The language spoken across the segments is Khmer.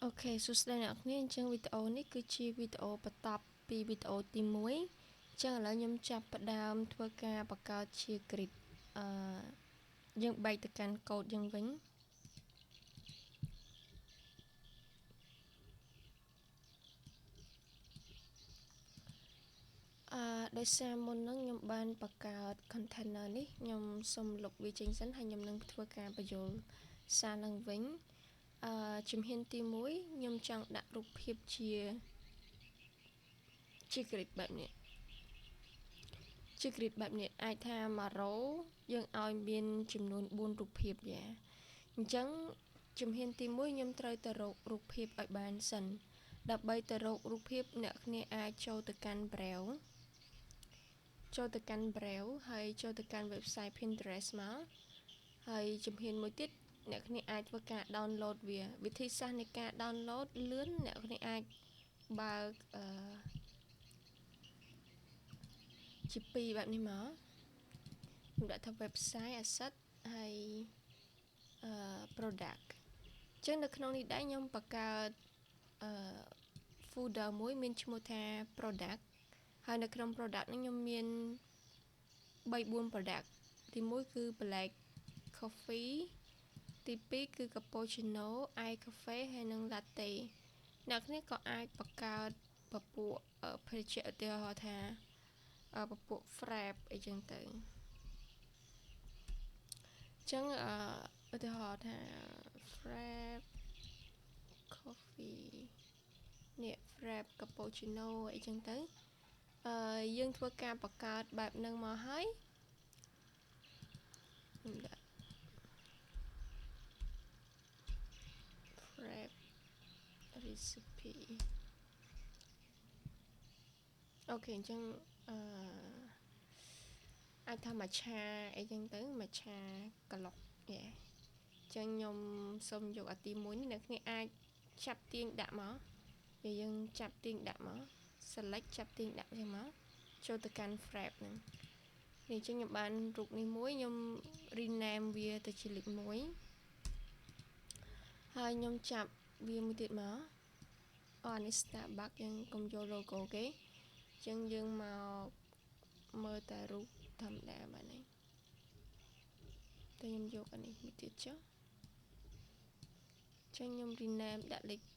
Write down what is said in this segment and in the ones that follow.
អូខេសួស្តីអ្នកនរអញ្ចឹងវីដេអូនេះគឺជាវីដេអូបន្ទាប់ពីវីដេអូទី1អញ្ចឹងឥឡូវខ្ញុំចាប់ផ្ដើមធ្វើការបង្កើតជា grid អឺយើងបែកទៅកាន់កូដយើងវិញដោយសារមុនហ្នឹងខ្ញុំបានបង្កើត container នេះខ្ញុំសូមលុបវាចេញសិនហើយខ្ញុំនឹងធ្វើការបញ្ចូលសារឡើងវិញជំហានទី1ខ្ញុំចង់ដាក់រូបភាពជា grid បែបនេះអាចថាមួយរ៉ូយើងឲ្យមានចំនួន4រូបភាពយ៉ាអញ្ចឹងជំហានទី1ខ្ញុំត្រូវទៅរករូបភាពឲ្យបានសិនដើម្បីទៅរករូបភាពអ្នកគ្នាអាចចូលទៅកាន់ browse ហើយចូលទៅកាន់ website Pinterest មកហើយជំហានមួយទៀតអ្នកគ្នាអាចធ្វើការ download វាវិធីសាស្ត្រនៃការ download លឿនអ្នកគ្នាអាចបើកជា2បែបនេះមកខ្ញុំដាក់ថា website asset ហើយ product អញ្ចឹងនៅក្នុងនេះដែរខ្ញុំបង្កើត folder មួយមានឈ្មោះថា product ហើយនៅក្នុង product នេះខ្ញុំមាន3-4 product ទី1គឺ black coffee ទី2គឺ cappuccino ice cafe ហើយនិង latte អ្នកគ្នាក៏អាចបង្កើតពពួកភេសជ្ជៈឧទាហរណ៍ថាពពួក frap អីចឹងទៅអញ្ចឹងឧទាហរណ៍ថា frap coffee នេះ frap cappuccino អីចឹងទៅយើងធ្វើការបង្កើតបែបហ្នឹងមកហើយខ្ញុំដាក់ frap recipe អូខេអញ្ចឹងអាចថាមួយឆាអីចឹងទៅមួយឆាក្លុកយ៉ាអញ្ចឹងខ្ញុំសូមយកអាទី1នេះអ្នកគ្នាអាចចាប់ទាញដាក់មកពេលយើងចាប់ទាញដាក់មក select ចាប់ទាញដាក់ចឹងមកចូលទៅកាន់ frap ហ្នឹងនេះអញ្ចឹងខ្ញុំបានរូបនេះមួយខ្ញុំ rename វាទៅជាលេខ1ហើយខ្ញុំចាប់វាមួយទៀតមកអានេះ Starbucks យើងកុំយក logo គេអញ្ចឹងយើងមកមើលតែរូបធម្មតាបាទនេះតែខ្ញុំយកអានេះមួយទៀតចុះអញ្ចឹងខ្ញុំ rename ដាក់លេខ2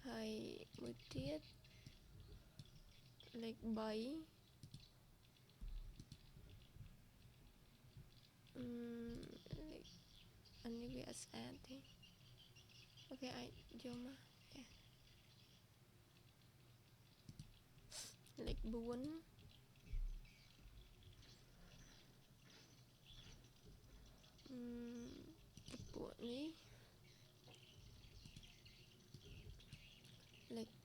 ហើយមួយទៀតលេខ3លេខអានេះវាអត់ស្អាតទេអូខេអាចយកមកលេខ4ពួកនេះលេខ5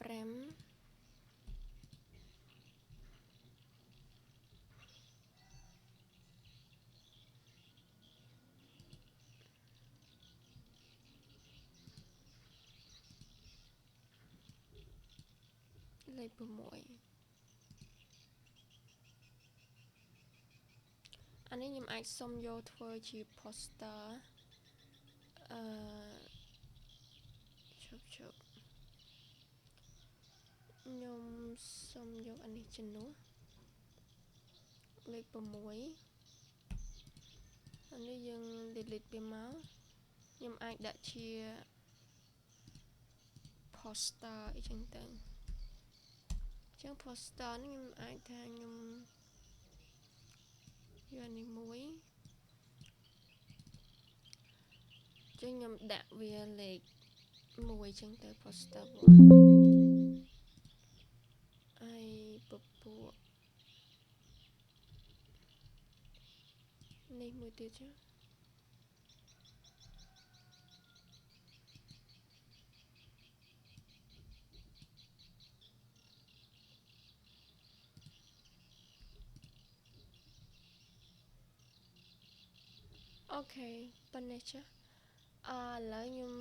លេខ6អានេះខ្ញុំអាចសុំយកធ្វើជា poster អឺជប់ខ្ញុំសុំយកអានេះជំនួសលេខ6អានេះយើង delete វាមកខ្ញុំអាចដាក់ជា poster អីចឹងទៅអញ្ចឹង poster នេះខ្ញុំអាចថាខ្ញុំយកអានេះមួយអញ្ចឹងខ្ញុំដាក់វាលេខ1អញ្ចឹងទៅ poster 1ហើយពពួកនេះមួយទៀតចុះអូខេប៉ុណ្ណេះចុះឥឡូវខ្ញុំ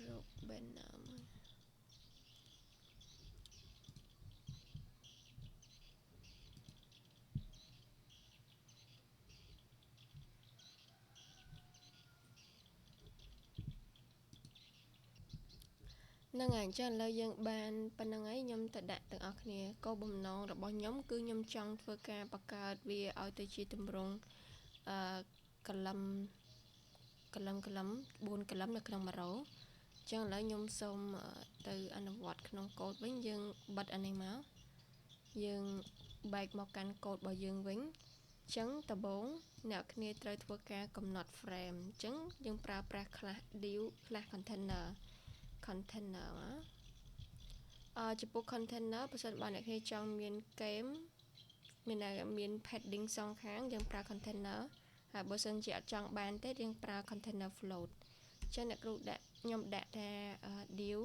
រក banner មួយ Nâng ảnh cho lời dân bàn bà nâng ấy nhóm thật đạt từng ọc nè câu bầm nón rồi bỏ nhóm cứ nhóm trong phơ ca bà ca vì ở tới chi tùm rung cà lâm buôn cà lâm là khăn mà rấu chẳng lời nhóm xong từ anh vọt khăn cột với dân bật anh ấy máu dân bạch một cánh cột bỏ dân vĩnh chẳng tà bốn nạo khăn trời phơ ca cầm nọt frame chẳng dân pra khla điếu khla containerចំពោះ container ប្រសិនបើអ្នកគ្នាចង់មានកេមមាន padding សងខាងយើងប្រើ container ហើយបើសិនជាអត់ចង់បានទេយើងប្រើ container float ចឹងអ្នកគ្រូខ្ញុំដាក់ថា div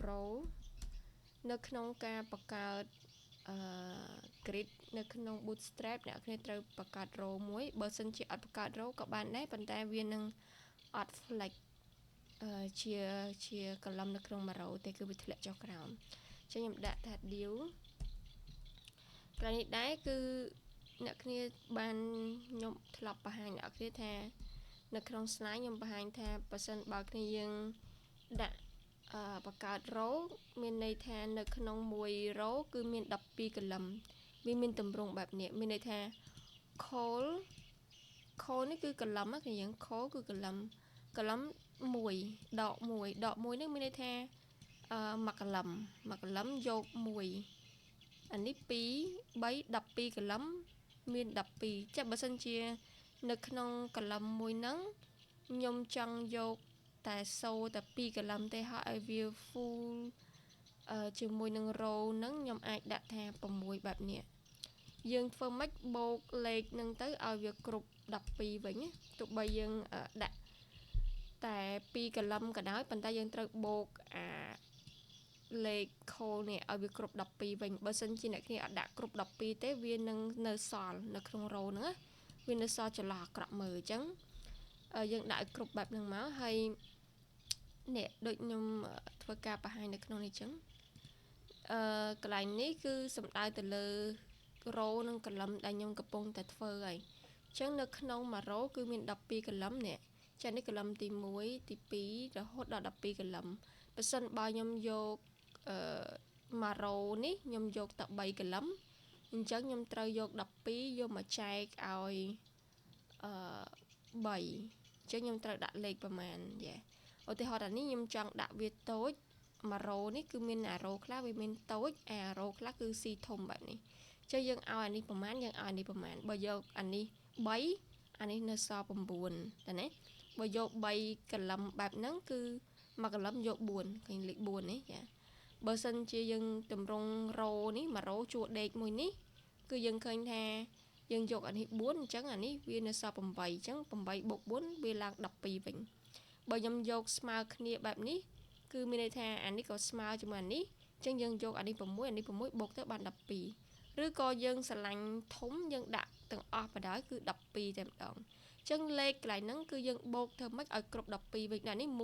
row នៅក្នុងការបង្កើត grid នៅក្នុង bootstrap អ្នកគ្នាត្រូវបង្កើត row មួយបើសិនជាអត់បង្កើត row ក៏បានដែរប៉ុន្តែវានឹងអត់ flex ជាកលំនៅក្នុង row ទេគឺវាធ្លាក់ចុះក្រោមចឹងខ្ញុំដាក់ថា div កន្លែងនេះដែរគឺអ្នកគ្នាបានខ្ញុំធ្លាប់បង្ហាញអ្នកគ្នាថានៅក្នុង slide ខ្ញុំបង្ហាញថាបើសិនបើគ្នាយើងដាក់បង្កើត row មានន័យថានៅក្នុងមួយ row គឺមាន12កលឹមវាមានទម្រង់បែបនេះមានន័យថា col នេះគឺកលឹមគេយើង col គឺកលឹម1ដក1នេះមានន័យថាមួយកលឹមយក1អានេះ2 3 12កលឹមមាន12ចាបើសិនជានៅក្នុងកលឹមមួយហ្នឹងខ្ញុំចង់យកតែសូតែ2កលឹមទេហើយឲ្យវា full ជាមួយនឹង row ហ្នឹងខ្ញុំអាចដាក់ថា6បែបនេះយើងធ្វើម៉េចបូកលេខហ្នឹងទៅឲ្យវាគ្រប់12វិញទោះបីយើងដាក់តែ2កលឹមក៏ដោយប៉ុន្តែយើងត្រូវបូកលេខ call នេះឲ្យវាគ្រប់12វិញបើសិនជាអ្នកគ្នាអត់ដាក់គ្រប់12ទេវានឹងនៅសល់នៅក្នុង row ហ្នឹងវានៅសល់ចន្លោះអាក្រក់មើលអញ្ចឹងយើងដាក់ឲ្យគ្រប់បែបហ្នឹងមកហើយនេះដូចខ្ញុំធ្វើការបង្ហាញនៅក្នុងនេះអញ្ចឹងកន្លែងនេះគឺសំដៅទៅលើ row និងកលឹមដែលខ្ញុំកំពុងតែធ្វើហើយអញ្ចឹងនៅក្នុងមួយ row គឺមាន12កលឹមនេះចានេះកលឹមទី1ទី2រហូតដល់12កលឹមបើសិនបើខ្ញុំយកមួយ row នេះខ្ញុំយកតែ3កលឹមអញ្ចឹងខ្ញុំត្រូវយក12យកមកចែកឲ្យ3អញ្ចឹងខ្ញុំត្រូវដាក់លេខប្រមាណឧទាហរណ៍នេះខ្ញុំចង់ដាក់វាតូចមួយ row នេះគឺមានអា row ខ្លះវាមានតូចអា row ខ្លះគឺស៊ីធំបែបនេះអញ្ចឹងយើងឲ្យអានេះប្រមាណយើងឲ្យអានេះប្រមាណបើយកអានេះ3អានេះនៅសល់9តែណាបើយក3កលឹមបែបហ្នឹងគឺមួយកលឹមយក4ឃើញលេខ4នេះចាបើសិនជាយើងតម្រង់ row នេះមួយ row ជួរដេកមួយនេះគឺយើងឃើញថាយើងយកអានេះ4អញ្ចឹងអានេះវានៅសល់8អញ្ចឹង8បូក4វាឡើង12វិញបើខ្ញុំយកស្មើគ្នាបែបនេះគឺមានន័យថាអានេះក៏ស្មើជាមួយអានេះអញ្ចឹងយើងយកអានេះ6អានេះ6បូកទៅបាន12ឬក៏យើងស្រឡាញ់ធំយើងដាក់ទាំងអស់បណ្ដោយគឺ12តែម្ដងអញ្ចឹងលេខកន្លែងហ្នឹងគឺយើងបូកធ្វើម៉េចឲ្យគ្រប់12វិញអានេះ1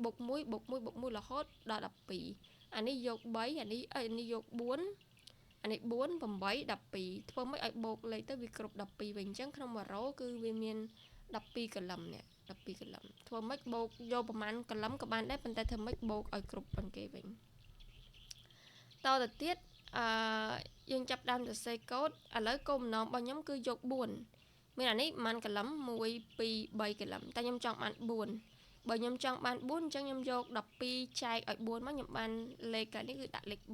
បូក1បូក1បូក1រហូតដល់12អានេះយក3អានេះយក4អានេះ4 8 12ធ្វើម៉េចឲ្យបូកលេខទៅវាគ្រប់12វិញអញ្ចឹងក្នុងមួយ row គឺវាមាន12កលឹមនេះ12កលឹមធ្វើម៉េចបូកយកប្រមាណកលឹមក៏បានដែរប៉ុន្តែធ្វើម៉េចបូកឲ្យគ្រប់ប៉ុនគេវិញតទៅទៀតយើងចាប់ដើមសរសេរកូដឥឡូវគោលបំណងរបស់ខ្ញុំគឺយក4មានអានេះប៉ុន្មានកលឹម1 2 3កលឹមតែខ្ញុំចង់បាន4បើខ្ញុំចង់បាន4អញ្ចឹងខ្ញុំយក12ចែកឲ្យ4មកខ្ញុំបានលេខកាលនេះគឺដាក់លេខ3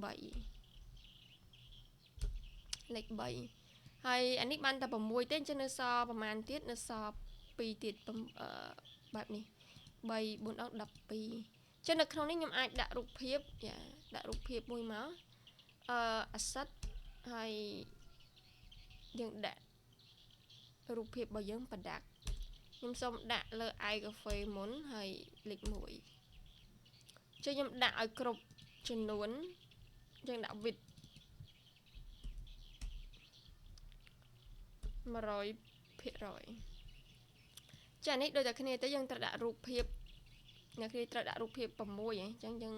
ហើយអានេះបានតែ6ទេអញ្ចឹងនៅសល់ប្រហែលទៀតនៅសល់2ទៀតបែបនេះ3 4អង្ក12ចឹងនៅក្នុងនេះខ្ញុំអាចដាក់រូបភាពដាក់រូបភាពមួយមកasset ហើយយើងដាក់រូបភាពរបស់យើង product ខ្ញុំសូមដាក់លើ i cafe មុនហើយលេខ1ចុះខ្ញុំដាក់ឲ្យគ្រប់ចំនួនយើងដាក់ width 100%ចានេះដូចតែគ្នាទៅយើងត្រូវដាក់រូបភាពអ្នកគ្នាត្រូវដាក់រូបភាព6អញ្ចឹងយើង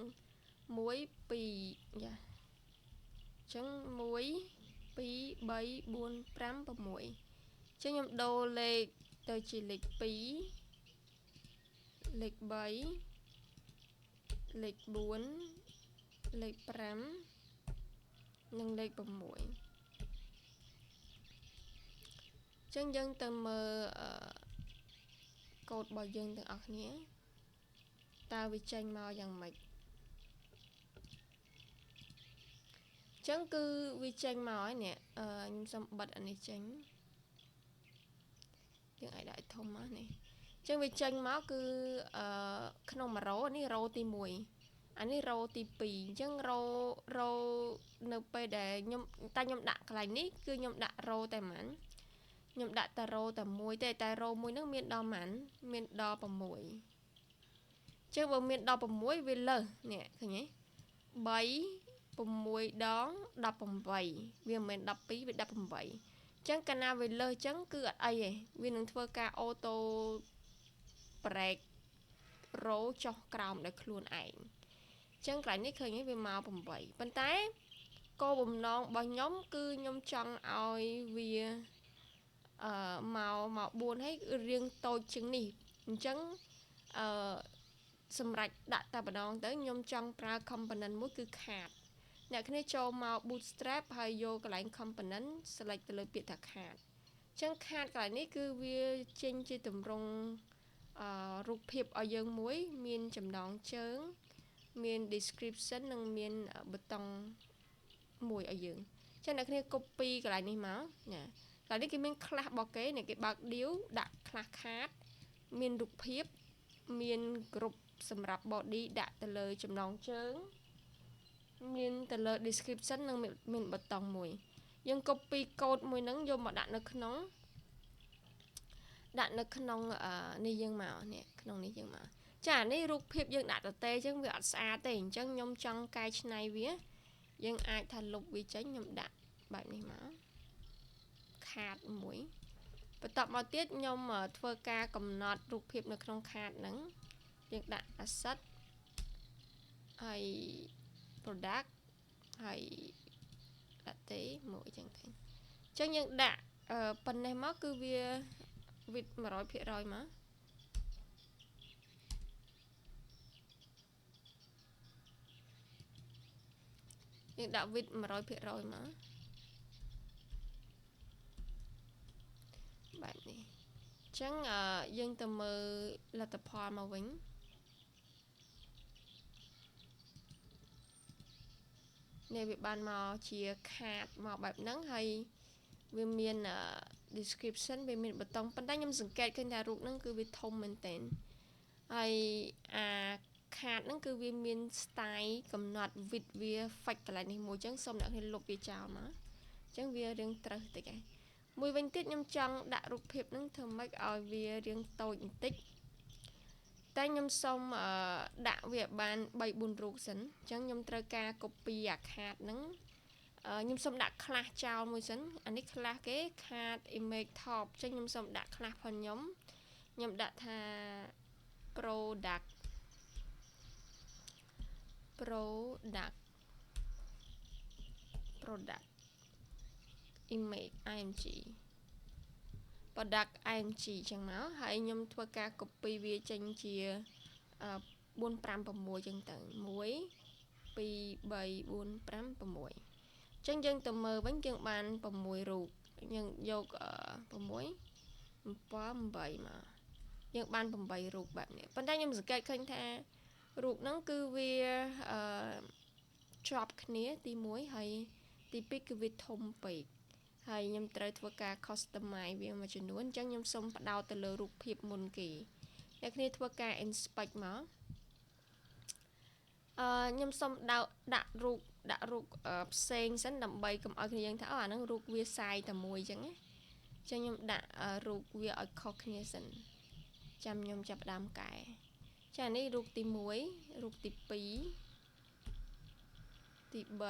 1 2ចាអញ្ចឹង1 2 3 4 5 6អញ្ចឹងខ្ញុំដូរលេខទៅជាលេខ2លេខ3 លេខ4លេខ5និងលេខ6ចឹងយើងទៅមើលកូដរបស់យើងទាំងអស់គ្នាតើវាចេញមកយ៉ាងម៉េចចឹងគឺវាចេញមកហើយនេះខ្ញុំសូមបិទអានេះចេញយើងអាចដាក់ធំមកនេះចឹងវាចេញមកគឺក្នុង1រ៉ូនេះរ៉ូទី1អានេះរ៉ូទី2អញ្ចឹងរ៉ូនៅពេលដែលខ្ញុំដាក់កន្លែងនេះគឺខ្ញុំដាក់រ៉ូតែប៉ុន្មានខ្ញុំដាក់តែរ៉ូតែមួយទេតែរ៉ូមួយហ្នឹងមានដល់ប៉ុន្មានមានដល់6ចឹងបើមានដល់6វាលើសនេះឃើញទេ3 6ដង18វាមិនមែន12វា18ចឹងកាលណាវាលើសចឹងគឺអត់អីទេវានឹងធ្វើការអូតូប្រេករ៉ូចុះក្រោមដោយខ្លួនឯងចឹងកន្លែងនេះឃើញទេវាមក8ប៉ុន្តែគោលបំណងរបស់ខ្ញុំគឺខ្ញុំចង់ឲ្យវាមក4ហើយរៀងតូចជាងនេះអញ្ចឹងសម្រាប់ដាក់តែម្ដងទៅខ្ញុំចង់ប្រើ component មួយគឺ card អ្នកគ្នាចូលមក bootstrap ហើយយកកន្លែង component select ទៅលើពាក្យថា card អញ្ចឹង card កន្លែងនេះគឺវាចេញជាទម្រង់រូបភាពឲ្យយើងមួយមានចំណងជើងមាន description និងមានប៊ូតុងមួយឲ្យយើងចឹងអ្នកគ្នា copy កន្លែងនេះមកណាកន្លែងនេះគេមាន class របស់គេគេបើក div ដាក់ class card មានរូបភាពមាន group សម្រាប់ body ដាក់ទៅលើចំណងជើងមានទៅលើ description និងមានប៊ូតុងមួយយើង copy code មួយហ្នឹងយកមកដាក់នៅក្នុងនេះយើងមកនេះក្នុងនេះយើងមកចានេះរូបភាពយើងដាក់តទេអញ្ចឹងវាអត់ស្អាតទេអញ្ចឹងខ្ញុំចង់កែច្នៃវាយើងអាចថាលុបវាចេញខ្ញុំដាក់បែបនេះមកខាតមួយបន្ទាប់មកទៀតខ្ញុំធ្វើការកំណត់រូបភាពនៅក្នុងខាតហ្នឹងយើងដាក់ asset ហើយ product ហើយដាក់ទេមួយអញ្ចឹងទៅអញ្ចឹងយើងដាក់ប៉ុណ្ណេះមកគឺវា width 100% មកយើងដាក់ width 100% មកបែបនេះអញ្ចឹងយើងទៅមើលលទ្ធផលមកវិញនេះវាបានមកជាខាតមកបែបហ្នឹងហើយវាមាន description វាមានប៊ូតុងប៉ុន្តែខ្ញុំសង្កេតឃើញថារូបហ្នឹងគឺវាធំមែនទែនហើយអាខាតហ្នឹងគឺវាមាន style កំណត់ width វា fix កន្លែងនេះមួយអញ្ចឹងសូមអ្នកគ្នាលុបវាចោលមកអញ្ចឹងវារៀងត្រូវតិចឯងមួយវិញទៀតខ្ញុំចង់ដាក់រូបភាពហ្នឹងធ្វើម៉េចឲ្យវារៀងតូចបន្តិចតែខ្ញុំសូមដាក់វាបាន 3-4 រូបសិនអញ្ចឹងខ្ញុំត្រូវការ copy អាខាតហ្នឹងខ្ញុំសូមដាក់ class ចោលមួយសិនអានេះ class គេ card image top អញ្ចឹងខ្ញុំសូមដាក់ class ផងខ្ញុំដាក់ថា product image img product img អញ្ចឹងមកហើយខ្ញុំធ្វើការ copy វាចេញជា4 5 6អញ្ចឹងទៅ1 2 3 4 5 6អញ្ចឹងយើងទៅមើលវិញយើងបាន6រូបយើងយក6 7 8មកយើងបាន8រូបបែបនេះប៉ុន្តែខ្ញុំសង្កេតឃើញថារូបហ្នឹងគឺវាជាប់គ្នាទី1ហើយទី2គឺវាធំពេកហើយខ្ញុំត្រូវធ្វើការ customize វាមួយចំនួនអញ្ចឹងខ្ញុំសូមផ្ដោតទៅលើរូបភាពមុនគេអ្នកគ្នាធ្វើការ inspect មកខ្ញុំសូមដាក់រូបផ្សេងសិនដើម្បីកុំឲ្យគ្នាយើងថាអាហ្នឹងរូបវាសាយតែមួយអញ្ចឹងណាអញ្ចឹងខ្ញុំដាក់រូបវាឲ្យខុសគ្នាសិនចាំខ្ញុំចាប់ផ្ដើមកែចានេះរូបទី1រូបទី2ទី3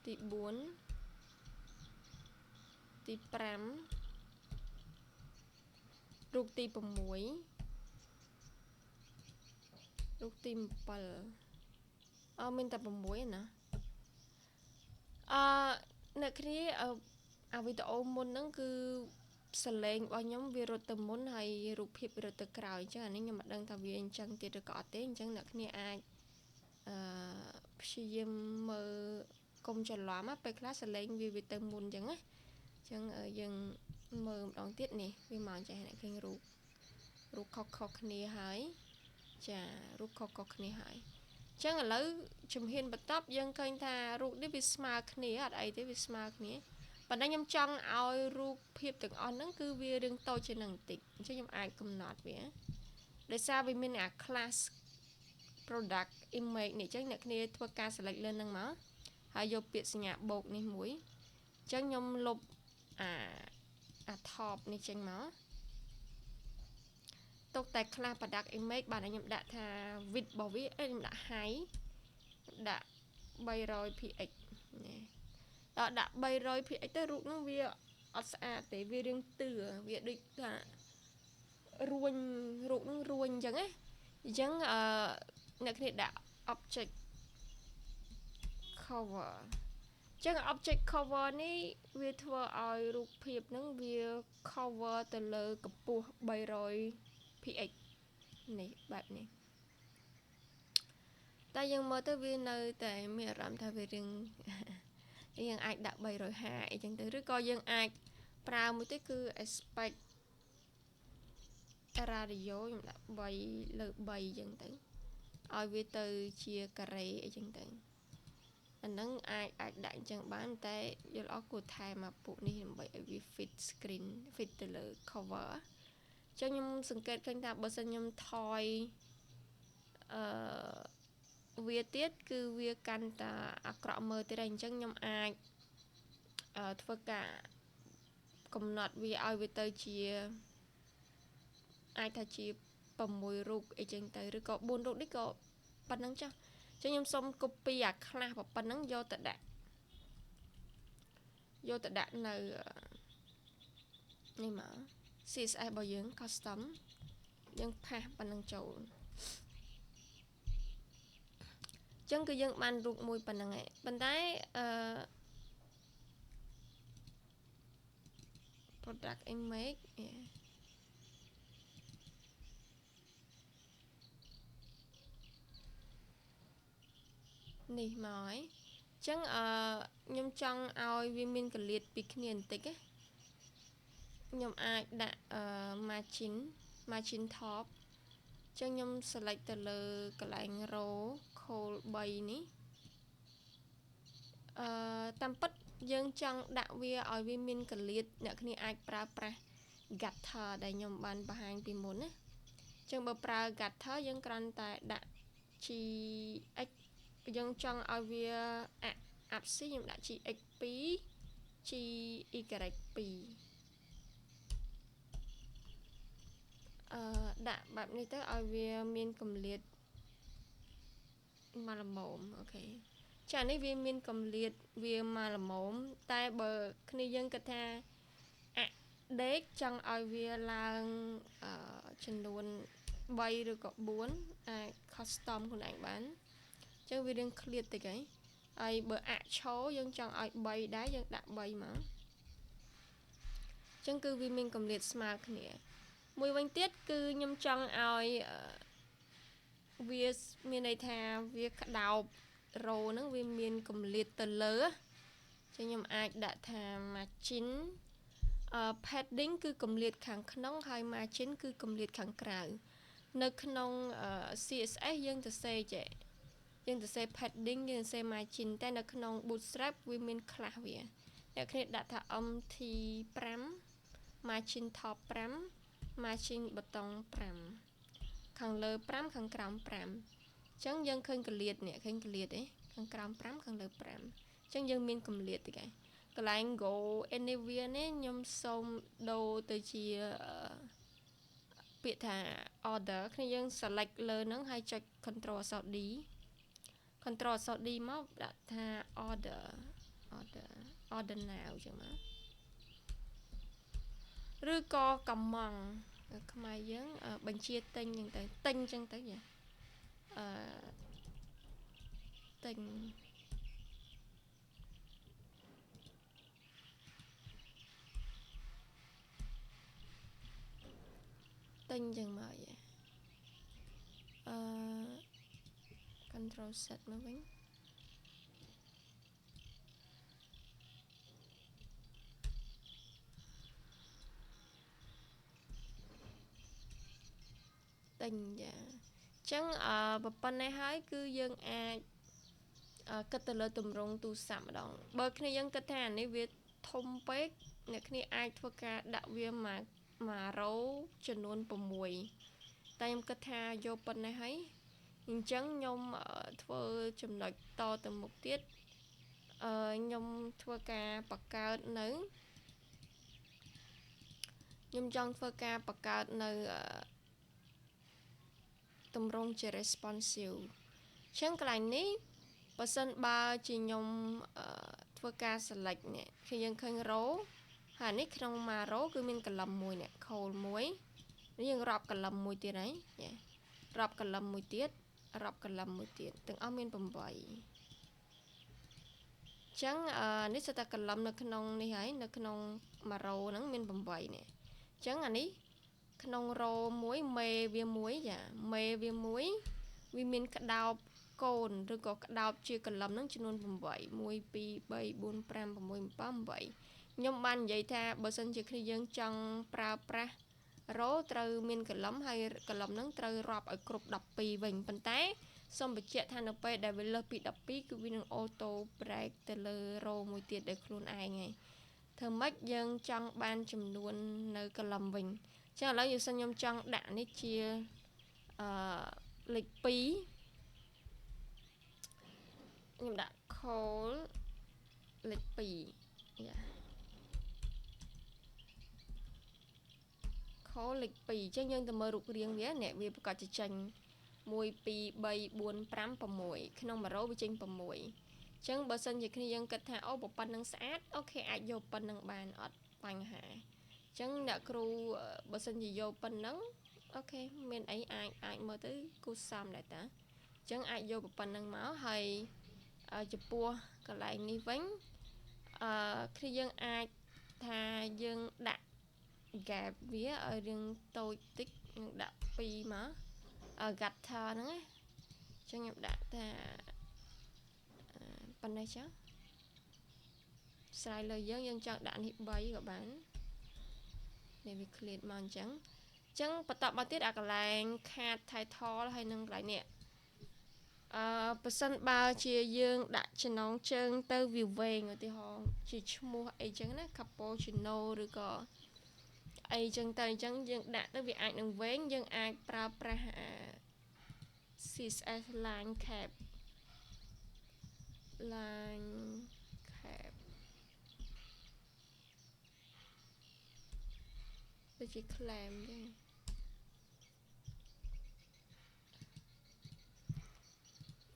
ទី4ទី5រូបទី6រូបទី7មានតែ6ណាអ្នកគ្នាអាវីដេអូមុនហ្នឹងគឺ សលេងរបស់ខ្ញុំវារត់ទៅមុនហើយរូបភាពវារត់ទៅក្រោយអញ្ចឹងអានេះខ្ញុំមិនដឹងថាវាអញ្ចឹងទៀតឬក៏អត់ទេអញ្ចឹងអ្នកគ្នាអាចព្យាយាមមើលកុំច្រឡំពេលខ្លះសលេងវាទៅមុនអញ្ចឹងណាអញ្ចឹងយើងមើលម្ដងទៀតនេះវាមកចេះអ្នកឃើញរូបខុសគ្នាហើយចារូបខុសគ្នាហើយអញ្ចឹងឥឡូវជំហានបន្ទាប់យើងឃើញថារូបនេះវាស្មើគ្នាអត់អីទេវាស្មើគ្នាប៉ុន្តែខ្ញុំចង់ឲ្យរូបភាពទាំងអស់ហ្នឹងគឺវារឿងតូចជាងនឹងបន្តិចអញ្ចឹងខ្ញុំអាចកំណត់វាដោយសារវាមានអា class product image នេះអញ្ចឹងអ្នកគ្នាធ្វើការ select លើហ្នឹងមកហើយយកពាក្យសញ្ញាបូកនេះមួយអញ្ចឹងខ្ញុំលុបអា top នេះចេញមកទុកតែ class product image បានខ្ញុំដាក់ថា width របស់វាខ្ញុំដាក់ height ដាក់ 300px នេះដល់ដាក់ 300px ទៅរូបហ្នឹងវាអត់ស្អាតទេវារាងតឿវាដូចថារួញរូបហ្នឹងរួញអញ្ចឹងណាអញ្ចឹងអ្នកគ្នាដាក់ object cover អញ្ចឹង object cover នេះវាធ្វើឲ្យរូបភាពហ្នឹងវា cover ទៅលើកម្ពស់ 300px នេះបែបនេះតែយើងមើលទៅវានៅតែមានអារម្មណ៍ថាវារឿងយើងអាចដាក់350អីចឹងទៅឬក៏យើងអាចប្រើមួយទៀតគឺ aspect ratio ខ្ញុំដាក់3 លើ3ចឹងទៅឲ្យវាទៅជាការ៉េអីចឹងទៅអាហ្នឹងអាចដាក់អញ្ចឹងបានតែយល់អស់គួរថែមកពួកនេះដើម្បីឲ្យវា fit screen fit ទៅលើ cover អញ្ចឹងខ្ញុំសង្កេតឃើញថាបើសិនខ្ញុំថយវាទៀតគឺវាកាន់តែអាក្រក់មើលទៀតហើយអញ្ចឹងខ្ញុំអាចធ្វើការកំណត់វាឲ្យវាទៅជាអាចថាជា6រូបអីចឹងទៅឬក៏4រូបនេះក៏ប៉ុណ្ណឹងចុះអញ្ចឹងខ្ញុំសុំ copy អា class ប៉ុណ្ណឹងយកទៅដាក់នៅនេះមក CSS របស់យើង custom យើងផាសប៉ុណ្ណឹងចូលអញ្ចឹងគឺយើងបានរូបមួយប៉ុណ្ណឹងឯងប៉ុន្តែproduct image នេះមកហើយអញ្ចឹងខ្ញុំចង់ឲ្យវាមានកលៀតពីគ្នាបន្តិចណាខ្ញុំអាចដាក់margin top អញ្ចឹងខ្ញុំ select ទៅលើកន្លែង row col 3នេះតាមពិតយើងចង់ដាក់វាឲ្យវាមានកលៀតអ្នកគ្នាអាចប្រើប្រាស់ getter ដែលខ្ញុំបានបង្ហាញពីមុនណាអញ្ចឹងបើប្រើ getter យើងគ្រាន់តែដាក់ gx យើងចង់ឲ្យវាអាប់ស៊ីខ្ញុំដាក់ gx2 gy2 ដាក់បែបនេះទៅឲ្យវាមានកម្រិតមកល្មមអូខេចានេះវាមានកម្រិតវាមកល្មមតែបើគ្នាយើងគិតថាដេកចង់ឲ្យវាឡើងចំនួន3ឬក៏4អាច custom ខ្លួនឯងបានអញ្ចឹងវារៀងឃ្លាតតិចហើយបើឈរយើងចង់ឲ្យ3ដែរយើងដាក់3មកអញ្ចឹងគឺវាមានកម្រិតស្មើគ្នាមួយវិញទៀតគឺខ្ញុំចង់ឲ្យវាមានន័យថាវាក្តោបរ៉ូហ្នឹងវាមានកម្រិតទៅលើចឹងខ្ញុំអាចដាក់ថា margin padding គឺកម្រិតខាងក្នុងហើយ margin គឺកម្រិតខាងក្រៅនៅក្នុង CSS យើងទៅសេចេះយើងទៅសេ padding យើងទៅសេ margin តែនៅក្នុង bootstrap វាមានខ្លះវាអ្នកគ្នាដាក់ថា mt5 margin top 5 margin bottom 5ខាងលើ5ខាងក្រោម5អញ្ចឹងយើងឃើញកលៀតនេះឃើញកលៀតទេខាងក្រោម5ខាងលើ5អញ្ចឹងយើងមានកលៀតតិចកន្លែង go anywhere នេះខ្ញុំសូមដូរទៅជាពាក្យថា order គ្នាយើង select លើហ្នឹងហើយចុច control alt d control alt d មកដាក់ថា order now ចឹងមកឬក៏កម្មង់ខ្មែរយើងបញ្ជាទិញចឹងទៅទិញចឹងទៅយ៉ាទិញ ទិញចឹងមកcontrol set មកវិញទិញចាចឹងប៉ុណ្ណេះហើយគឺយើងអាចគិតទៅលើទម្រង់ទូរស័ព្ទម្ដងបើគ្នាយើងគិតថាអានេះវាធំពេកអ្នកគ្នាអាចធ្វើការដាក់វា1 រ៉ូចំនួន6តែខ្ញុំគិតថាយកប៉ុណ្ណេះហើយអញ្ចឹងខ្ញុំធ្វើចំណុចតទៅមុខទៀតខ្ញុំធ្វើការបង្កើតនៅខ្ញុំចង់ធ្វើការបង្កើតនៅទម្រង់ជា responsive អញ្ចឹងកន្លែងនេះបើសិនបើជាខ្ញុំធ្វើការ select នេះគឺយើងឃើញ row ហើយនេះក្នុង1 row គឺមាន column មួយនេះ column មួយនេះយើងរាប់ column មួយទៀតហើយរាប់ column មួយទៀតរាប់ column មួយទៀតទាំងអស់មាន8ចឹងនេះសិតតែ column នៅក្នុងនេះហើយនៅក្នុង1 row ហ្នឹងមាន8នេះចឹងអានេះក្នុង row មួយមេវាមួយចាមេវាមួយវាមានក្តោបកូនឬក៏ក្តោបជា column ហ្នឹងចំនួន8 1 2 3 4 5 6 7 8ខ្ញុំបាននិយាយថាបើសិនជាគ្នាយើងចង់ប្រើប្រាស់ row ត្រូវមាន column ហើយ column ហ្នឹងត្រូវរាប់ឲ្យគ្រប់12វិញប៉ុន្តែសូមបញ្ជាក់ថានៅពេលដែលវាលើសពី12គឺវានឹង auto break ទៅលើ row មួយទៀតដោយខ្លួនឯងហើយធ្វើម៉េចយើងចង់បានចំនួននៅ column វិញចឹងឥឡូវយើងសិនខ្ញុំចង់ដាក់នេះជាលេខ2ខ្ញុំដាក់ call លេខ2យ៉ា call លេខ2ចឹងយើងទៅមើលរូបរាងវានេះវាប្រកាសជាចេញ1 2 3 4 5 6ក្នុង1 row វាចេញ6ចឹងបើសិនជាគ្នាយើងគិតថាអូប៉ុណ្ណឹងស្អាតអូខេអាចយកប៉ុណ្ណឹងបានអត់បញ្ហាចឹងអ្នកគ្រូបើសិនជាយកប៉ុណ្ណឹងអូខេមានអីអាចមើលទៅគូសំដែរតាចឹងអាចយកប៉ុណ្ណឹងមកហើយចំពោះកន្លែងនេះវិញគឺយើងអាចថាយើងដាក់ gap វាឲ្យរៀងតូចតិចនឹងដាក់2មកgutter ហ្នឹងណាចឹងខ្ញុំដាក់ថាប៉ុណ្ណេះចឹងស្រ័យលើយើងចង់ដាក់នេះ3ក៏បាននេះវា clear មកអញ្ចឹងបន្តមកទៀតអាកន្លែង card title ហើយនឹងកន្លែងនេះបើសិនបើជាយើងដាក់ចំណងជើងទៅវាវែងឧទាហរណ៍ជាឈ្មោះអីចឹងណា cappuccino ឬក៏អីចឹងទៅអញ្ចឹងយើងដាក់ទៅវាអាចនឹងវែងយើងអាចប្រើប្រាស់CSS line cap ដូចជា claim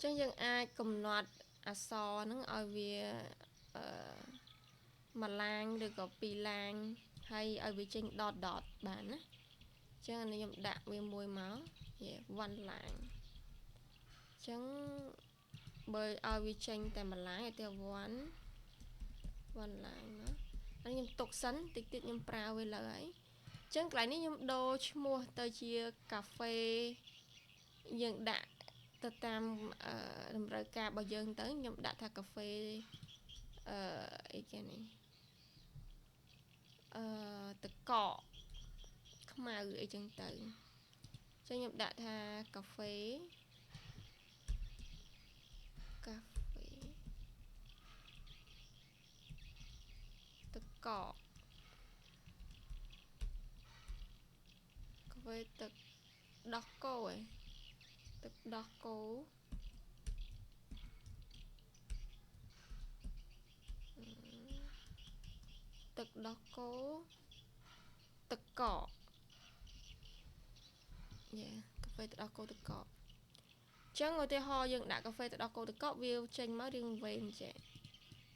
ចឹងយើងអាចកំណត់អក្សរហ្នឹងឲ្យវាមួយឡាញឬក៏2ឡាញហើយឲ្យវាចេញដតបានណាចឹងអានេះខ្ញុំដាក់វាមួយមក1ឡាញចឹងបើឲ្យវាចេញតែមួយឡាញឲ្យតែ1ឡាញមកហើយខ្ញុំទុកសិនតិចខ្ញុំប្រើវាលើហើយចឹងកន្លែងនេះខ្ញុំដូរឈ្មោះទៅជាកាហ្វេយើងដាក់ទៅតាមតម្រូវការរបស់យើងទៅខ្ញុំដាក់ថាកាហ្វេអីគេនេះទឹកកកខ្មៅអីចឹងទៅចឹងខ្ញុំដាក់ថាកាហ្វេទឹកកកកាហ្វេទឹកដោះគោទឹកដោះគោទឹកដោះគោទឹកកកកាហ្វេទឹកដោះគោទឹកកកចឹងឧទាហរណ៍យើងដាក់កាហ្វេទឹកដោះគោទឹកកកវាចេញមករាងវែងចេះ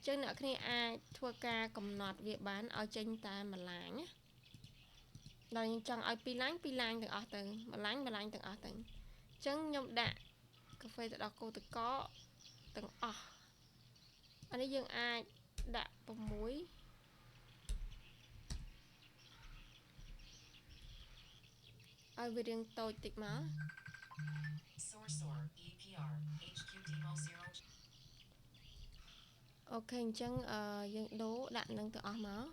ចឹងអ្នកគ្នាអាចធ្វើការកំណត់វាបានឲ្យចេញតែមួយឡាញណាដល់យើងចង់ឲ្យ2ឡាញទាំងអស់ទៅមួយឡាញទាំងអស់ទៅចឹងខ្ញុំដាក់កាហ្វេទឹកដោះគោទឹកកកទាំងអស់អានេះយើងអាចដាក់6 ឲ្យវារៀងតូចតិចមក Sourcor EPR HQ Demo 0 អូខេអញ្ចឹងយើងដូរដាក់នឹងទាំងអស់មក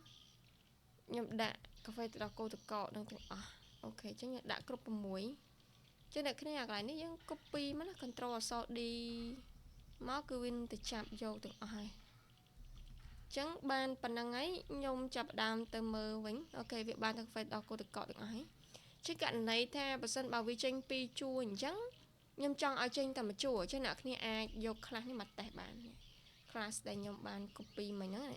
ខ្ញុំដាក់កាហ្វេទឹកដោះគោទឹកកកនឹងទាំងអស់អូខេអញ្ចឹងខ្ញុំដាក់គ្រប់6ចឹងអ្នកគ្នាអាកន្លែងនេះយើង copy មកណា control អក្សរ D មកគឺវានឹងទៅចាប់យកទាំងអស់ហើយចឹងបានប៉ុណ្ណឹងហើយខ្ញុំចាប់ផ្ដើមទៅមើលវិញអូខេវាបានទាំងកាហ្វេទឹកដោះគោទឹកកកទាំងអស់ហើយជាករណីថាបើសិនបើវាចេញពីជួរអញ្ចឹងខ្ញុំចង់ឲ្យចេញតែមួយជួរចឹងអ្នកគ្នាអាចយកខ្លះនេះមកតេស្តបាន class ដែលខ្ញុំបាន copy មិញហ្នឹង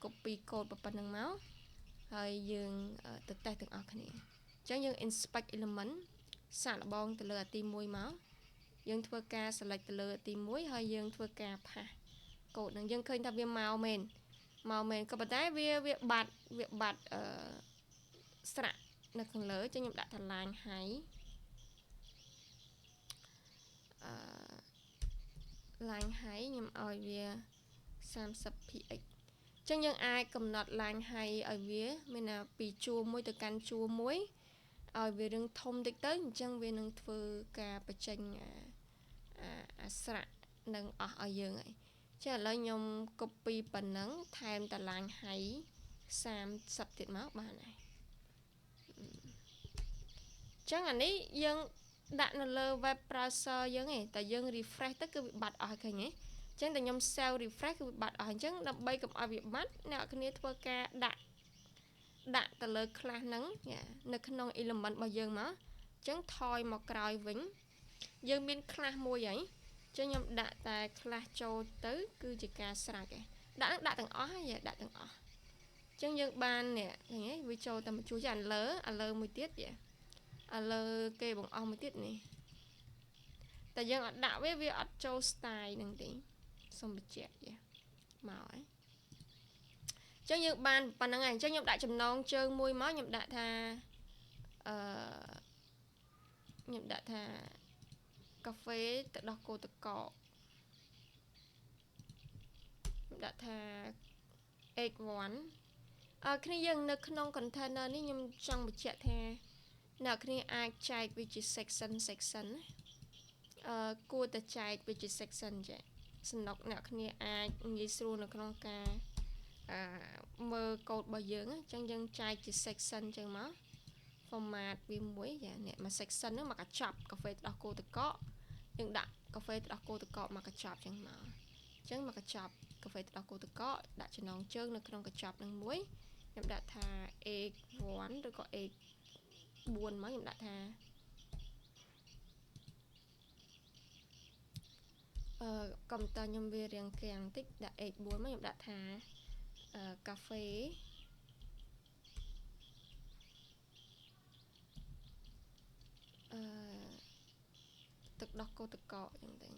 copy code ប៉ុណ្ណឹងមកហើយយើងទៅតេស្តទាំងអស់គ្នាអញ្ចឹងយើង inspect element សាកល្បងទៅលើអាទី1មកយើងធ្វើការ select ទៅលើអាទី1ហើយយើងធ្វើការ pass code ហ្នឹងយើងឃើញថាវាមកមែនក៏ប៉ុន្តែវាបាត់ស្រាក់នៅខាងលើចឹងខ្ញុំដាក់ថា line high line high ខ្ញុំឲ្យវា 30px ចឹងយើងអាចកំណត់ line high ឲ្យវាមានថាពីជួរមួយទៅកាន់ជួរមួយឲ្យវារឿងធំតិចទៅអញ្ចឹងវានឹងធ្វើការបញ្ចេញអាស្រៈនឹងអស់ឲ្យយើងហើយចឹងឥឡូវខ្ញុំ copy ប៉ុណ្ណឹងថែមតា line high 30ទៀតមកបានហើយចឹងអានេះយើងដាក់នៅលើ web browser យើងឯងតែយើង refresh ទៅគឺវាបាត់អស់ឃើញទេចឹងតែខ្ញុំ self refresh គឺវាបាត់អស់អញ្ចឹងដើម្បីកុំឲ្យវាបាត់អ្នកគ្នាធ្វើការដាក់ទៅលើ class ហ្នឹងនៅក្នុង element របស់យើងមកអញ្ចឹងថយមកក្រោយវិញយើងមាន class មួយហើយអញ្ចឹងខ្ញុំដាក់តែ class ចូលទៅគឺជាការស្រេចឯងដាក់ទាំងអស់ហើយដាក់ទាំងអស់អញ្ចឹងយើងបាននេះឃើញទេវាចូលតែមួយជួរចាឥឡូវមួយទៀតឥឡូវគេបងអស់មួយទៀតនេះតែយើងអត់ដាក់វាអត់ចូល style ហ្នឹងទេសុំបញ្ជាក់មកហើយអញ្ចឹងយើងបានប៉ុណ្្នឹងហើយអញ្ចឹងខ្ញុំដាក់ចំណងជើងមួយមកខ្ញុំដាក់ថាខ្ញុំដាក់ថាកាហ្វេទឹកដោះគោទឹកកកខ្ញុំដាក់ថា x1 គ្នាយើងនៅក្នុង container នេះខ្ញុំចង់បញ្ជាក់ថាអ្នកគ្នាអាចចែកវាជា section គួរតែចែកវាជា section ចេះសំណុកអ្នកគ្នាអាចងាយស្រួលនៅក្នុងការមើលកូដរបស់យើងអញ្ចឹងយើងចែកជា section អញ្ចឹងមក format វាមួយនេះមួយ section ហ្នឹងមកកញ្ចប់កាហ្វេទឹកដោះគោទឹកកកយើងដាក់កាហ្វេទឹកដោះគោទឹកកកមកកញ្ចប់អញ្ចឹងមកអញ្ចឹងមកកញ្ចប់កាហ្វេទឹកដោះគោទឹកកកដាក់ចំណងជើងនៅក្នុងកញ្ចប់ហ្នឹងមួយខ្ញុំដាក់ថា x1 ឬក៏ x4 មកខ្ញុំដាក់ថាកុំព្យូទ័រខ្ញុំវារាងគាំងបន្តិចដាក់ x4 មកខ្ញុំដាក់ថាកាហ្វេទឹកដោះគោទឹកកកអញ្ចឹង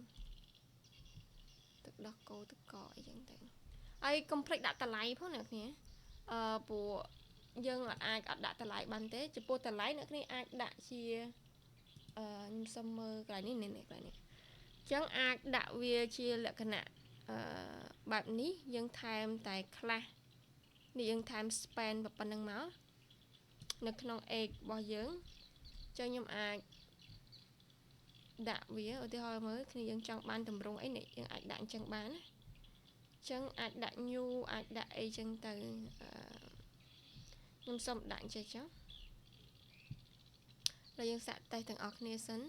ទៅទឹកដោះគោទឹកកកអីចឹងទៅហើយកុំភ្លេចដាក់តម្លៃផងអ្នកគ្នាព្រោះយើងអាចអត់ដាក់តម្លៃបានទេចំពោះតម្លៃអ្នកគ្នាអាចដាក់ជាខ្ញុំសុំមើលកន្លែងនេះកន្លែងនេះអញ្ចឹងអាចដាក់វាជាលក្ខណៈបែបនេះយើងថែមតែ class នេះយើងថែម span ប៉ុណ្ណឹងមកនៅក្នុង egg របស់យើងអញ្ចឹងខ្ញុំអាចដាក់វាឧទាហរណ៍មើលគ្នាយើងចង់បានតម្រងអីនេះយើងអាចដាក់អញ្ចឹងបានណាអញ្ចឹងអាចដាក់ new អាចដាក់អីចឹងទៅខ្ញុំសុំដាក់អញ្ចឹងចុះហើយយើងសាកតេស្តទាំងអស់គ្នាសិន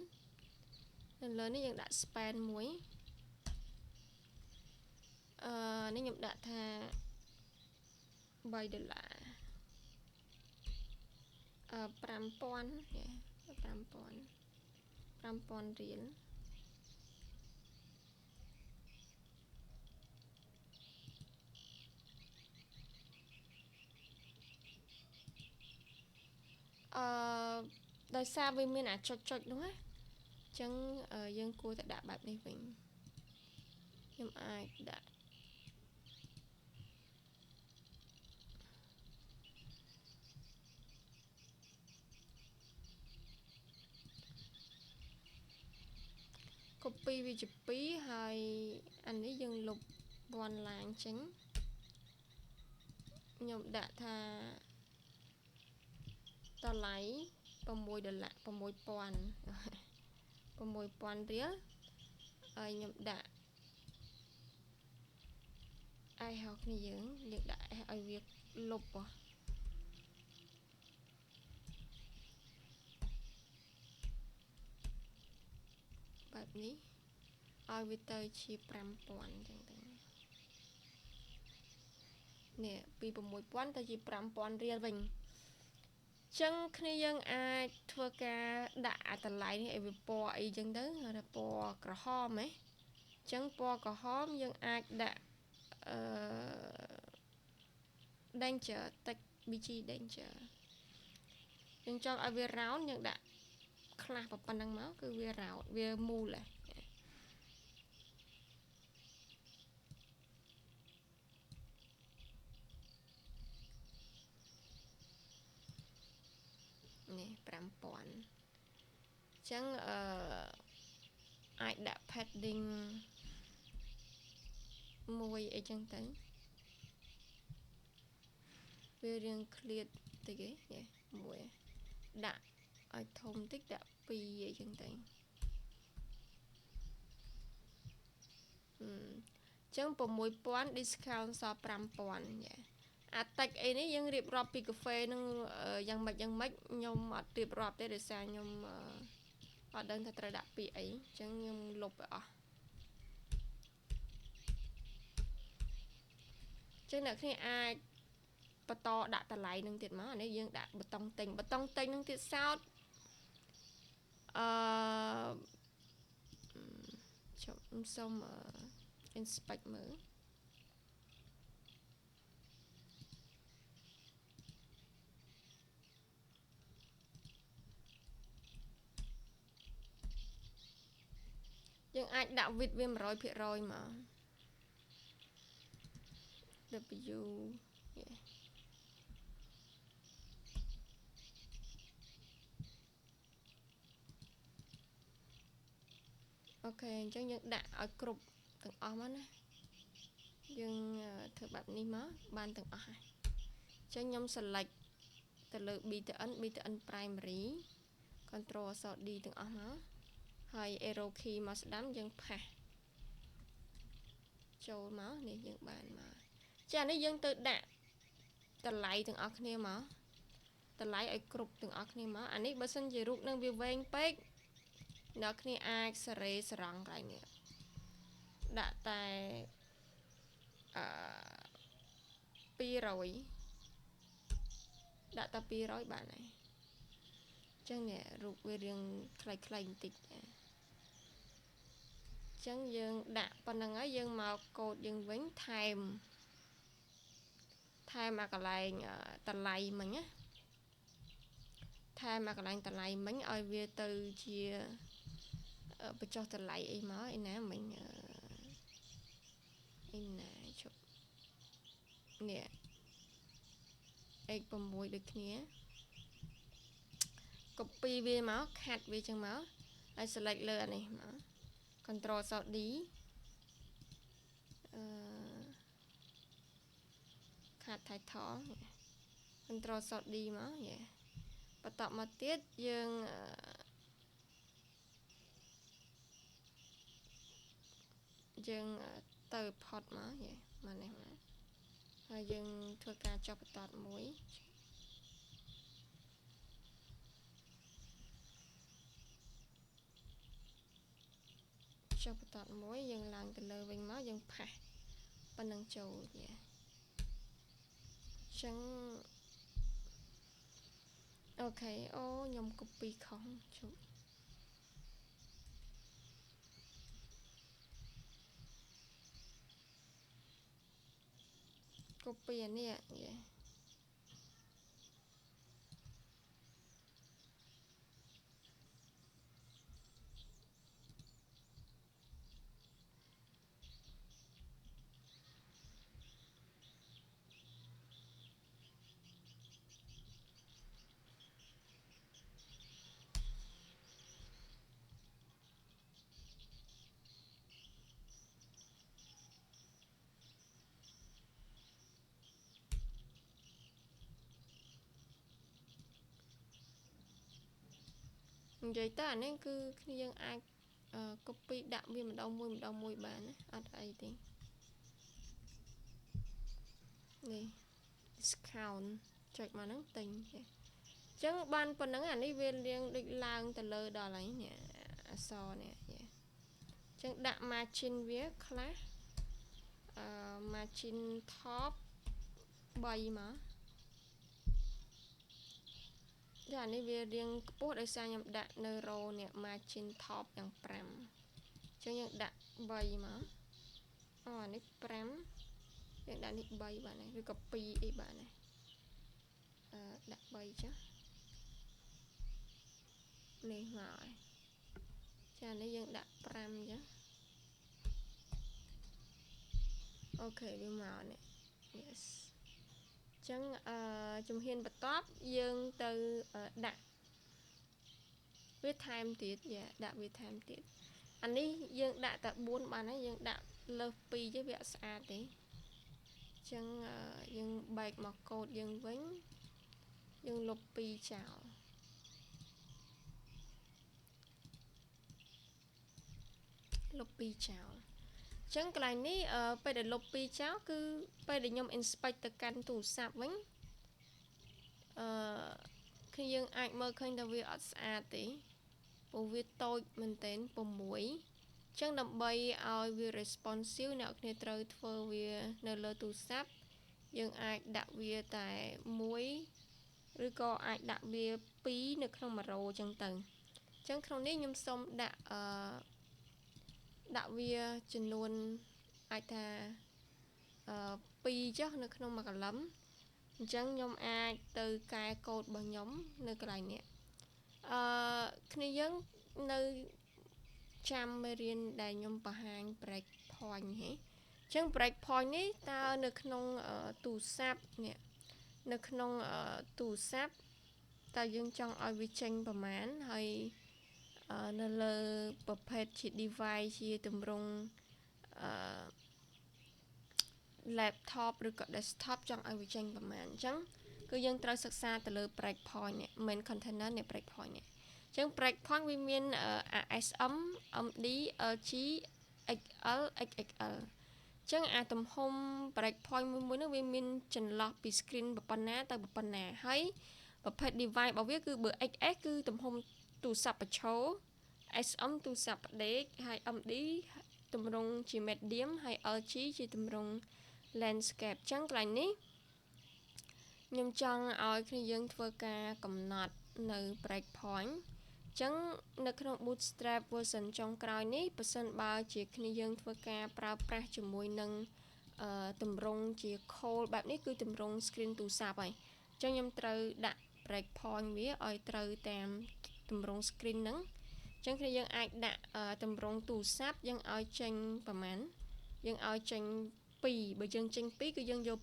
នៅលើនេះយើងដាក់ span មួយនេះខ្ញុំដាក់ថា$3 5000 5000រៀលដោយសារវាមានអាចុចនោះណាអញ្ចឹងយើងគួរតែដាក់បែបនេះវិញខ្ញុំអាចដាក់ copy វាជា2ហើយអានេះយើងលុប one line ចេញខ្ញុំដាក់ថាតម្លៃ $6 $6,000 $6,000 រៀលហើយខ្ញុំដាក់ ai ហៅគ្នាយើងដាក់ s ឲ្យវាលុបបែបនេះឲ្យវាទៅជា 5,000 អញ្ចឹងទៅនេះពី 6,000 ទៅជា 5,000 រៀលវិញចឹងគ្នាយើងអាចធ្វើការដាក់អាតម្លៃនេះឲ្យវាពណ៌អីចឹងទៅហៅថាពណ៌ក្រហមហ៎ចឹងពណ៌ក្រហមយើងអាចដាក់danger តិច BG danger យើងចង់ឲ្យវា round យើងដាក់ខ្លះប៉ុណ្ណឹងមកគឺវា round វាមូលហ៎នេះ 5,000 ចឹងអាចដាក់ padding មួយអីចឹងទៅវារៀងឃ្លាតតិចទេមួយដាក់ឲ្យធំតិចដាក់2អីចឹងទៅចឹង 6,000 discount សល់ 5,000 អាតិចអីនេះយើងរៀបរាប់ពីកាហ្វេនឹងយ៉ាងម៉េចខ្ញុំអត់រៀបរាប់ទេដោយសារខ្ញុំអត់ដឹងថាត្រូវដាក់ពាក្យអីចឹងខ្ញុំលុបឲ្យអស់ចឹងអ្នកគ្នាអាចបន្តដាក់តម្លៃនឹងទៀតមកអានេះយើងដាក់បតុងទិញនឹងទៀតសោតចុះសុំinspect មើលយើងអាចដាក់ width វា 100% មក Wអូខេអញ្ចឹងយើងដាក់ឲ្យគ្រប់ទាំងអស់មកណាយើងធ្វើបែបនេះមកបានទាំងអស់ហើយអញ្ចឹងខ្ញុំ select ទៅលើ btn primary control D ទាំងអស់មកហើយ arrow key មកស្ដាំយើងផាសចូលមកនេះយើងបានមកចានេះយើងទៅដាក់តម្លៃទាំងអស់គ្នាមកតម្លៃឲ្យគ្រប់ទាំងអស់គ្នាមកអានេះបើសិនជារូបនឹងវាវែងពេកអ្នកគ្នាអាចសេរីសរងកន្លែងនេះដាក់តែ200ដាក់តែ200បានហើយអញ្ចឹងនេះរូបវារៀងខ្លីៗបន្តិចអញ្ចឹងយើងដាក់ប៉ុណ្្នឹងហើយយើងមកកូដយើងវិញថែមមកកន្លែងតម្លៃមិញណាថែមមកកន្លែងតម្លៃមិញឲ្យវាទៅជាបញ្ចុះតម្លៃអីមកឯណាមិញឯណាជប់នេះ x6 ដូចគ្នា copy វាមកខាត់វាចឹងមកហើយ select លើអានេះមក control Dខាត់ title control D មកបន្តមកទៀតយើងទៅ pot មកមកនេះមកហើយយើងធ្វើការចុះបន្តមួយចុះបន្តមួយយើងឡើងទៅលើវិញមកយើងផាសប៉ុណ្ណឹងចូលចឹងអូខេអូខ្ញុំ copy ខុសជុំcopy អានេះ និយាយទៅអានេះគឺគ្នាយើងអាច copy ដាក់វាម្ដងមួយបានណាអត់អីទេនេះ discount ចុចមកហ្នឹងទិញចាអញ្ចឹងបានប៉ុណ្ណឹងអានេះវារៀងដូចឡើងទៅលើដល់ហើយនេះអក្សរនេះចាអញ្ចឹងដាក់ margin វាខ្លះmargin top 3មកចាអានេះវារៀងខ្ពស់ដោយសារខ្ញុំដាក់នៅ row នេះ margin top យ៉ាង5អញ្ចឹងយើងដាក់3មកអានេះ5យើងដាក់នេះ3បាទឬក៏2អីបាទណាដាក់3ចុះនេះមកហើយចានេះយើងដាក់5អញ្ចឹងអូខេវាមកនេះ yes អញ្ចឹងជំហានបន្ទាប់យើងទៅដាក់វាថែមទៀតដាក់វាថែមទៀតអានេះយើងដាក់តែ4បានហើយយើងដាក់លើស2ទេវាអត់ស្អាតទេអញ្ចឹងយើងបែកមកកូដយើងវិញយើងលុប2ចោលលុប2ចោលអញ្ចឹងកន្លែងនេះពេលដែលលុប2ចោលគឺពេលដែលខ្ញុំ inspect ទៅកាន់ទូរស័ព្ទវិញគឺយើងអាចមើលឃើញថាវាអត់ស្អាតទេព្រោះវាតូចមែនទែន6អញ្ចឹងដើម្បីឲ្យវា responsive អ្នកគ្នាត្រូវធ្វើវានៅលើទូរស័ព្ទយើងអាចដាក់វាតែ1ឬក៏អាចដាក់វា2នៅក្នុង1 row អញ្ចឹងទៅអញ្ចឹងក្នុងនេះខ្ញុំសូមដាក់វាចំនួនអាចថា2ចុះនៅក្នុង1 column អញ្ចឹងខ្ញុំអាចទៅកែកូដរបស់ខ្ញុំនៅកន្លែងនេះគ្នាយើងនៅចាំមេរៀនដែលខ្ញុំបង្ហាញ break point ហ៎អញ្ចឹង break point នេះតើនៅក្នុងទូរស័ព្ទនេះនៅក្នុងទូរស័ព្ទតើយើងចង់ឲ្យវាចេញប្រមាណហើយនៅលើប្រភេទជា device ជាទម្រង់laptop ឬក៏ desktop ចង់ឲ្យវាចេញប្រមាណអញ្ចឹងគឺយើងត្រូវសិក្សាទៅលើ break point នេះ main container នៃ break point នេះអញ្ចឹង break point វាមាន ASM MD LG XL XXL អញ្ចឹងអាទំហំ break point មួយនោះវាមានចន្លោះពី screen ប៉ុណ្ណាទៅប៉ុណ្ណាហើយប្រភេទ device របស់វាគឺបើ XS គឺទំហំទូរស័ព្ទប្រឈរ SM ទូរស័ព្ទផ្ដេកហើយ MD ទម្រង់ជា medium ហើយ LG ជាទម្រង់ landscape អញ្ចឹងកន្លែងនេះខ្ញុំចង់ឲ្យគ្នាយើងធ្វើការកំណត់នៅ break point អញ្ចឹងនៅក្នុង Bootstrap version ចុងក្រោយនេះបើសិនបើជាគ្នាយើងធ្វើការប្រើប្រាស់ជាមួយនឹងទម្រង់ជា code បែបនេះគឺទម្រង់ screen ទូរស័ព្ទហើយអញ្ចឹងខ្ញុំត្រូវដាក់ break point វាឲ្យត្រូវតាមទម្រង់ screen ហ្នឹងអញ្ចឹងគ្នាយើងអាចដាក់ទម្រង់ទូរស័ព្ទយើងឲ្យចេញប្រហែលយើងឲ្យចេញ2បើយើងចេញ2គឺយើងយក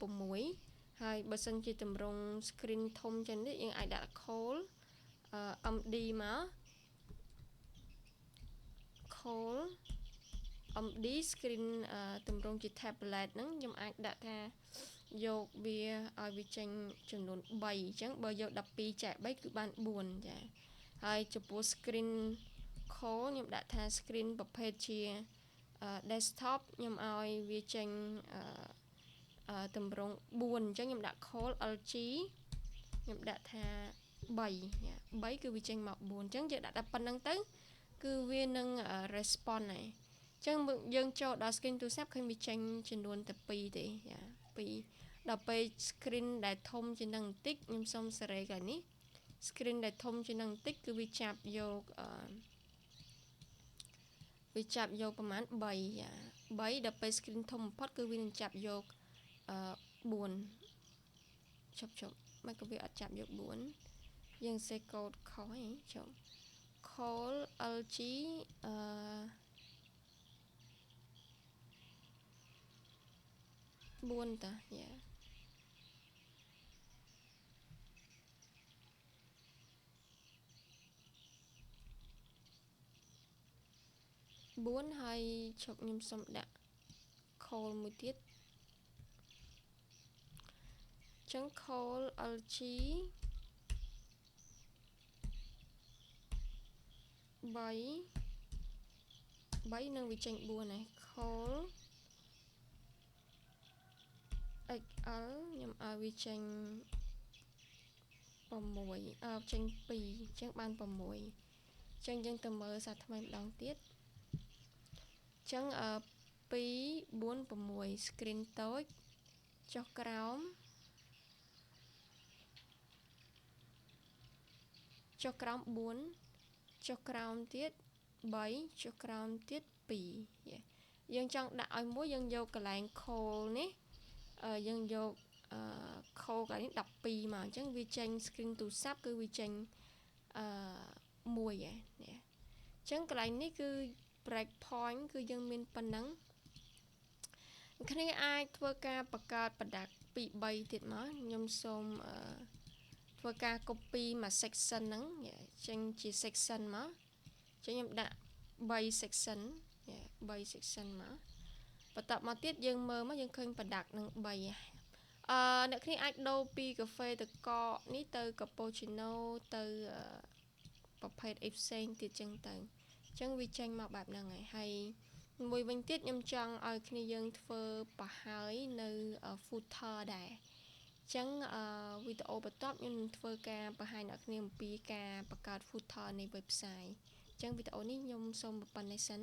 6ហើយបើសិនជាទម្រង់ screen ធំចឹងនេះយើងអាចដាក់ call MD មក call MD screen ទម្រង់ជា tablet ហ្នឹងខ្ញុំអាចដាក់ថាយកវាឲ្យវាចេញចំនួន3អញ្ចឹងបើយក12ចែក3គឺបាន4ចាហើយចំពោះ screen call ខ្ញុំដាក់ថា screen ប្រភេទជា desktop ខ្ញុំឲ្យវាចេញទម្រង់4អញ្ចឹងខ្ញុំដាក់ call LG ខ្ញុំដាក់ថា3គឺវាចេញមក4អញ្ចឹងយើងដាក់តែប៉ុណ្្នឹងទៅគឺវានឹង response ហើយអញ្ចឹងយើងចូលដល់ screen ទូរស័ព្ទឃើញវាចេញចំនួនតែ2ទេចា2ដល់ពេល screen ដែលធំជាងនឹងបន្តិចខ្ញុំសុំសេរីកន្លែងនេះ screen ដែលធំជាងនឹងបន្តិចគឺវាចាប់យកប្រហែល3ចា3ដល់ពេល screen ធំបំផុតគឺវានឹងចាប់យក4ជប់មិនក៏វាអត់ចាប់យក4យើងសេកូដខុសហីជប់ call LG 4តាយ៉ា4ហើយជប់ខ្ញុំសុំដាក់ call មួយទៀតចឹង call LG នឹងវាចេញ4ណា col xl ខ្ញុំឲ្យវាចេញ6ចេញ2អញ្ចឹងបាន6អញ្ចឹងយើងទៅមើលសាថ្មីម្ដងទៀតអញ្ចឹង2 4 6 screen តូចចុះក្រោម4ចុះក្រោមទៀត3ចុះក្រោមទៀត2យើងចង់ដាក់ឲ្យមួយយើងយកកន្លែង col នេះយើងយកcol កន្លែងនេះ12មកអញ្ចឹងវាចេញ screen ទូរស័ព្ទគឺវាចេញ1ឯនេះអញ្ចឹងកន្លែងនេះគឺ break point គឺយើងមានប៉ុណ្ណឹងគ្នាអាចធ្វើការបង្កើត product 2 3ទៀតមកខ្ញុំសូមធ្វើការ copy មក section ហ្នឹងចេញជា section មកចឹងខ្ញុំដាក់3 section 3 section មកបន្ទាប់មកទៀតយើងមើលមកយើងឃើញ product នឹង3អ្នកគ្នាអាចដូរពីកាហ្វេទឹកកកនេះទៅ cappuccino ទៅប្រភេទអីផ្សេងទៀតចឹងទៅអញ្ចឹងវាចេញមកបែបហ្នឹងហើយមួយវិញទៀតខ្ញុំចង់ឲ្យគ្នាយើងធ្វើប្រហើយនៅ footer ដែរអញ្ចឹងវីដេអូបន្ទាប់ខ្ញុំនឹងធ្វើការបង្ហាញដល់គ្នាអំពីការបង្កើត footer នៃ website អញ្ចឹងវីដេអូនេះខ្ញុំសូមប៉ុណ្ណេះសិន